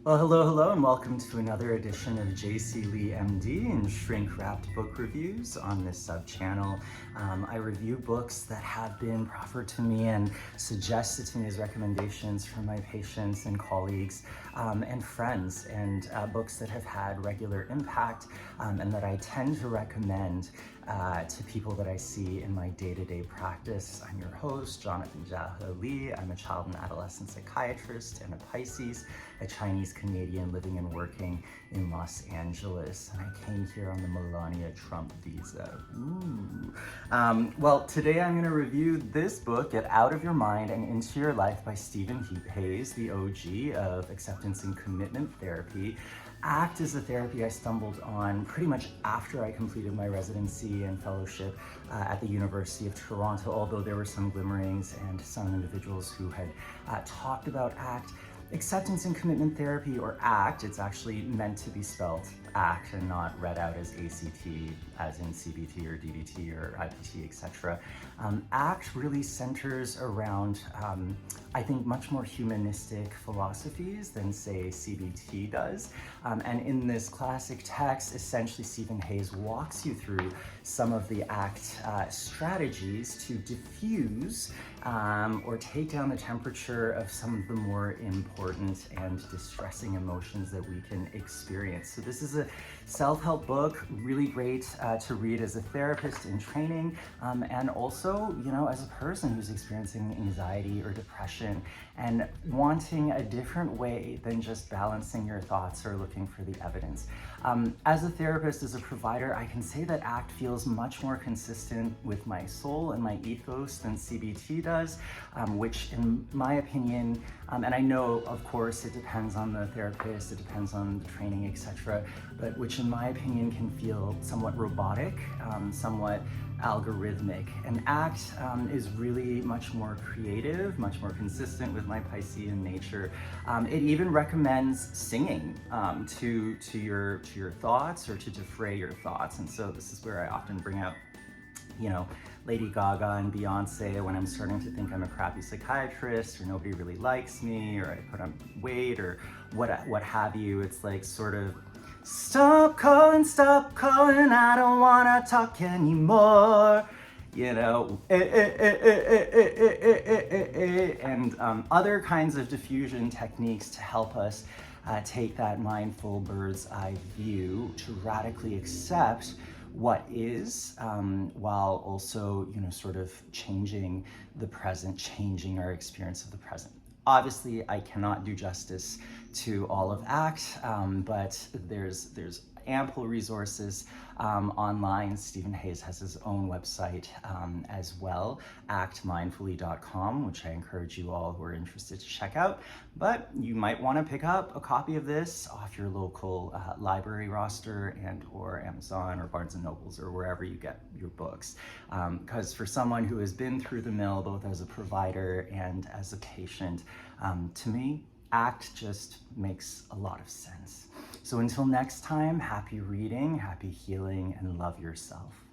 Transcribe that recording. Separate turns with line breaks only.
Well, hello, and welcome to another edition of J.C. Lee, MD, and shrink-wrapped book reviews on this sub-channel. I review books that have been proffered to me and suggested to me as recommendations from my patients and colleagues and friends, and books that have had regular impact and that I tend to recommend to people that I see in my day-to-day practice. I'm your host, Jonathan Jaha Lee. I'm a child and adolescent psychiatrist and a Pisces, a Chinese Canadian living and working in Los Angeles. And I came here on the Melania Trump visa. Ooh. Well, today I'm going to review this book, Get Out of Your Mind and Into Your Life by Stephen Hayes, the OG of acceptance and commitment therapy. ACT is a therapy I stumbled on pretty much after I completed my residency and fellowship at the University of Toronto, although there were some glimmerings and some individuals who had talked about ACT. Acceptance and commitment therapy, or ACT, it's actually meant to be spelled ACT and not read out as a.c.t, as in CBT or DBT or IPT, etc. ACT really centers around, I think, much more humanistic philosophies than, say, CBT does. And in this classic text, essentially, Stephen Hayes walks you through some of the ACT strategies to diffuse or take down the temperature of some of the more important and distressing emotions that we can experience. So this is a self-help book, really great to read as a therapist in training, and also, you know, as a person who's experiencing anxiety or depression and wanting a different way than just balancing your thoughts or looking for the evidence. As a therapist, as a provider, I can say that ACT feels much more consistent with my soul and my ethos than CBT does, which in my opinion, and I know, of course, it depends on the therapist, it depends on the training, etc., but which in my opinion can feel somewhat robotic, somewhat algorithmic. And ACT is really much more creative, much more consistent with my Piscean nature. It even recommends singing to your thoughts or to defray your thoughts. And so this is where I often bring out, you know, Lady Gaga and Beyonce when I'm starting to think I'm a crappy psychiatrist or nobody really likes me or I put on weight or what have you. It's like sort of, stop calling, I don't wanna talk anymore. You know, and other kinds of diffusion techniques to help us take that mindful bird's eye view to radically accept what is, while also, you know, sort of changing the present, changing our experience of the present. Obviously, I cannot do justice to all of ACT, but there's ample resources online. Stephen Hayes has his own website as well, actmindfully.com, which I encourage you all who are interested to check out. But you might want to pick up a copy of this off your local library roster and or Amazon or Barnes & Nobles or wherever you get your books. Because for someone who has been through the mill, both as a provider and as a patient, to me, ACT just makes a lot of sense. So until next time, happy reading, happy healing, and love yourself.